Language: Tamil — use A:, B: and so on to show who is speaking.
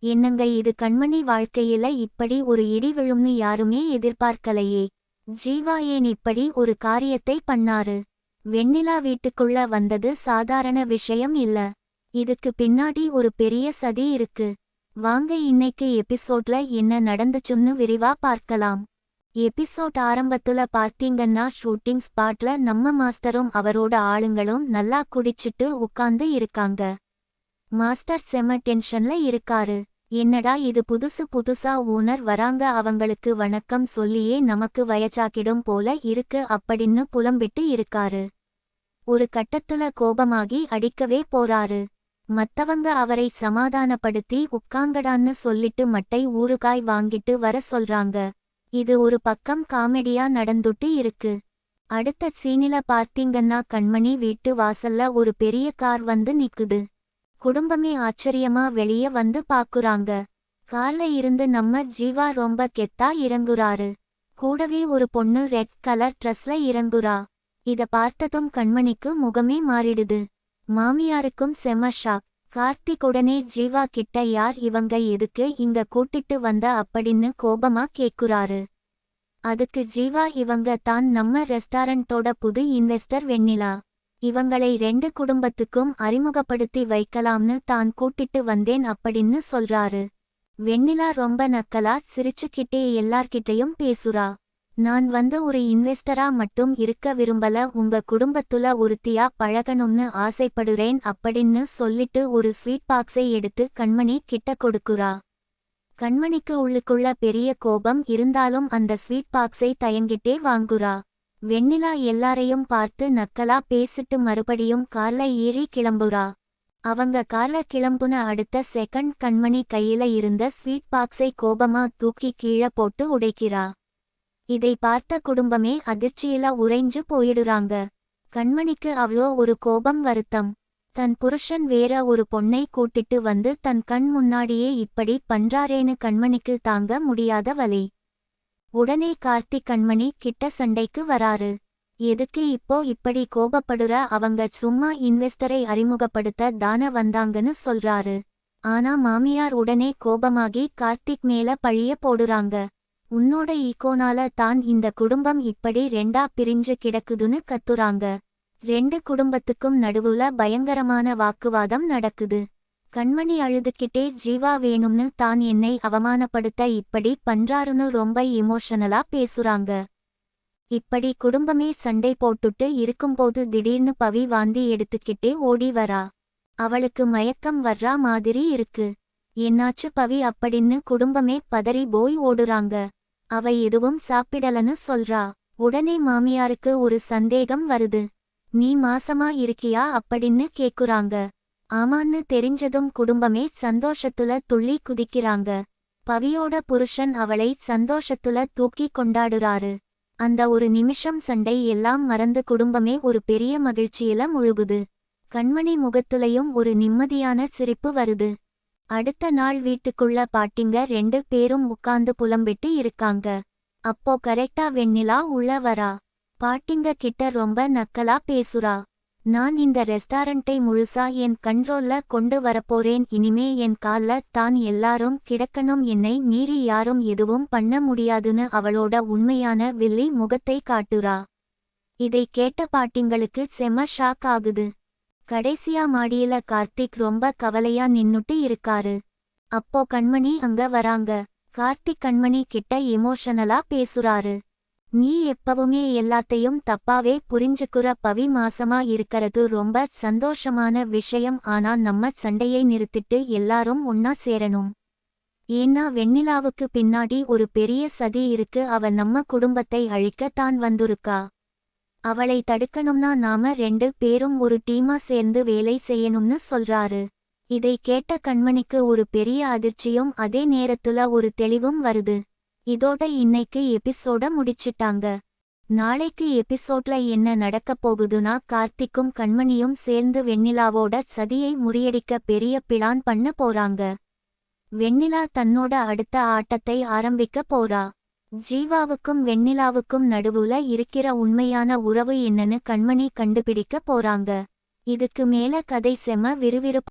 A: என்னங்க இது கண்மணி வாழ்க்கையில இப்படி ஒரு இடி விழும்னு யாருமே எதிர்பார்க்கலையே. ஜீவா ஏன் இப்படி ஒரு காரியத்தை பண்ணாரு? வெண்ணிலா வீட்டுக்குள்ள வந்தது சாதாரண விஷயம் இல்ல. இதுக்கு பின்னாடி ஒரு பெரிய சதி இருக்கு. வாங்க இன்னைக்கு எபிசோட்ல என்ன நடந்துச்சுன்னு விரிவா பார்க்கலாம். எபிசோட் ஆரம்பத்துல பார்த்தீங்கன்னா ஷூட்டிங் ஸ்பாட்ல நம்ம மாஸ்டரும் அவரோட ஆளுங்களும் நல்லா குடிச்சிட்டு உட்கார்ந்து இருக்காங்க. மாஸ்டர் செம டென்ஷன்ல இருக்காரு. என்னடா இது புதுசா ஓனர் வராங்க, அவங்களுக்கு வணக்கம் சொல்லியே நமக்கு வயசாக்கிடும் போல இருக்கு அப்படின்னு புலம்பிட்டு இருக்காரு. ஒரு கட்டத்துல கோபமாகி அடிக்கவே போறாரு. மத்தவங்க அவரை சமாதானப்படுத்தி உட்காங்கடான்னு சொல்லிட்டு மட்டை ஊறுகாய் வாங்கிட்டு வர சொல்றாங்க. இது ஒரு பக்கம் காமெடியா நடந்துட்டு இருக்கு. அடுத்த சீனில பார்த்தீங்கன்னா கண்மணி வீட்டு வாசல்ல ஒரு பெரிய கார் வந்து நிக்குது. குடும்பமே ஆச்சரியமா வெளிய வந்து பாக்குறாங்க. கார்ல இருந்து நம்ம ஜீவா ரொம்ப கெத்தா இறங்குறாரு. கூடவே ஒரு பொண்ணு ரெட் கலர் ட்ரெஸ்ல இறங்குறா. இத பார்த்ததும் கண்மணிக்கு முகமே மாறிடுது. மாமியாருக்கும் செம ஷாக். கார்த்திக் உடனே ஜீவா கிட்ட யார் இவங்க, எதுக்கு இங்க கூட்டிட்டு வந்த அப்படின்னு கோபமா கேக்குறாரு. அதுக்கு ஜீவா இவங்க தான் நம்ம ரெஸ்டாரண்டோட புது இன்வெஸ்டர் வெண்ணிலா. இவங்களை 2 குடும்பத்துக்கும் அறிமுகப்படுத்தி வைக்கலாம்னு தான் கூட்டிட்டு வந்தேன் அப்படின்னு சொல்றாரு. வெண்ணிலா ரொம்ப நக்கலா சிரிச்சுக்கிட்டே எல்லார்கிட்டையும் பேசுறா. நான் வந்து ஒரு இன்வெஸ்டரா மட்டும் இருக்க விரும்பல, உங்க குடும்பத்துல ஒருத்தியா பழகணும்னு ஆசைப்படுறேன் அப்படின்னு சொல்லிட்டு ஒரு ஸ்வீட் பாக்ஸை எடுத்து கண்மணி கிட்ட கொடுக்குறா. கண்மணிக்கு உள்ளுக்குள்ள பெரிய கோபம் இருந்தாலும் அந்த ஸ்வீட் பாக்ஸை தயங்கிட்டே வாங்குறா. வெண்ணிலா எல்லாரையும் பார்த்து நக்கலா பேசிட்டு மறுபடியும் கார்ல ஏறி கிளம்புறா. அவங்க கார்ல கிளம்புன அடுத்த செகண்ட் கண்மணி கையில இருந்த ஸ்வீட் பாக்ஸை கோபமா தூக்கி கீழே போட்டு உடைக்கிறா. இதை பார்த்த குடும்பமே அதிர்ச்சியில உறைஞ்சு போயிடுறாங்க. கண்மணிக்கு அவ்வளோ ஒரு கோபம், வருத்தம். தன் புருஷன் வேற ஒரு பொண்ணை கூட்டிட்டு வந்து தன் கண் முன்னாடியே இப்படி பண்றாரேன்னு கண்மணிக்கு தாங்க முடியாத வலி. உடனே கார்த்திக் கண்மணி கிட்ட சண்டைக்கு வராரு. எதுக்கு இப்போ இப்படி கோபப்படுற, அவங்க சும்மா இன்வெஸ்டரை அறிமுகப்படுத்த தான வந்தாங்கன்னு சொல்றாரு. ஆனா மாமியார் உடனே கோபமாகி கார்த்திக் மேல பழிய போடுறாங்க. உன்னோட ஈகோனால தான் இந்த குடும்பம் இப்படி 2ஆ பிரிஞ்சு கிடக்குதுன்னு கத்துறாங்க. 2 குடும்பத்துக்கும் நடுவுல பயங்கரமான வாக்குவாதம் நடக்குது. கண்மணி அழுதுகிட்டே ஜீவா வேணும்னு தான் என்னை அவமானப்படுத்த இப்படி பண்றாருன்னு ரொம்ப இமோஷனலா பேசுறாங்க. இப்படி குடும்பமே சண்டை போட்டுட்டு இருக்கும்போது திடீர்னு பவி வாந்தி எடுத்துக்கிட்டே ஓடி வரா. அவளுக்கு மயக்கம் வர்றா மாதிரி இருக்கு. என்னாச்சு பவி அப்படின்னு குடும்பமே பதறி போய் ஓடுறாங்க. அவ எதுவும் சாப்பிடலன்னு சொல்றா. உடனே மாமியாருக்கு ஒரு சந்தேகம் வருது. நீ மாசமா இருக்கியா அப்படின்னு கேக்குறாங்க. ஆமான்னு தெரிஞ்சதும் குடும்பமே சந்தோஷத்துல துள்ளி குதிக்கிறாங்க. பவியோட புருஷன் அவளை சந்தோஷத்துல தூக்கி கொண்டாடுறாரு. அந்த ஒரு நிமிஷம் சண்டை எல்லாம் மறந்து குடும்பமே ஒரு பெரிய மகிழ்ச்சியில முழுகுது. கண்மணி முகத்துலையும் ஒரு நிம்மதியான சிரிப்பு வருது. அடுத்த நாள் வீட்டுக்குள்ள பாட்டிங்க 2 பேரும் உட்கார்ந்து புலம்பிட்டு இருக்காங்க. அப்போ கரெக்டா வெண்ணிலா உள்ள வரா. பாட்டிங்க கிட்ட ரொம்ப நக்கலா பேசுறா. நான் இந்த ரெஸ்டாரண்டை முழுசா என் கண்ட்ரோல்ல கொண்டு வரப்போறேன், இனிமே என் கால்ல தான் எல்லாரும் கிடக்கணும், என்னை மீறி யாரும் எதுவும் பண்ண முடியாதுன்னு அவளோட உண்மையான வில்லி முகத்தை காட்டுறா. இதை கேட்ட பாட்டிங்களுக்கு செம ஷாக் ஆகுது. கடைசியா மாடியில கார்த்திக் ரொம்ப கவலையா நின்னுட்டு இருக்காரு. அப்போ கண்மணி அங்க வராங்க. கார்த்திக் கண்மணி கிட்ட எமோஷனலா பேசுறாரு. நீ எப்பவுமே எல்லாத்தையும் தப்பாவே புரிஞ்சுக்குற பவி, மாசமா இருக்கறது ரொம்ப சந்தோஷமான விஷயம், ஆனா நம்ம சண்டையை நிறுத்திட்டு எல்லாரும் ஒன்னா சேரணும். ஏன்னா வெண்ணிலாவுக்கு பின்னாடி ஒரு பெரிய சதி இருக்கு, அவ நம்ம குடும்பத்தை அழிக்க தான் வந்துருக்கா. அவளை தடுக்கணும்னா நாம 2 பேரும் ஒரு டீமா சேர்ந்து வேலை செய்யணும்னு சொல்றாரு. இதை கேட்ட கண்மணிக்கு ஒரு பெரிய அதிர்ச்சியும் அதே நேரத்துல ஒரு தெளிவும் வருது. இதோட இன்னைக்கு எபிசோட முடிச்சிட்டாங்க. நாளைக்கு எபிசோட்ல என்ன நடக்கப் போகுதுன்னா கார்த்திக்கும் கண்மணியும் சேர்ந்து வெண்ணிலாவோட சதியை முறியடிக்க பெரிய பிளான் பண்ண போறாங்க. வெண்ணிலா தன்னோட அடுத்த ஆட்டத்தை ஆரம்பிக்க போறா. ஜீவாவுக்கும் வெண்ணிலாவுக்கும் நடுவுல இருக்கிற உண்மையான உறவு என்னன்னு கண்மணி கண்டுபிடிக்க போறாங்க. இதுக்கு மேல கதை செம விறுவிறுப்பு.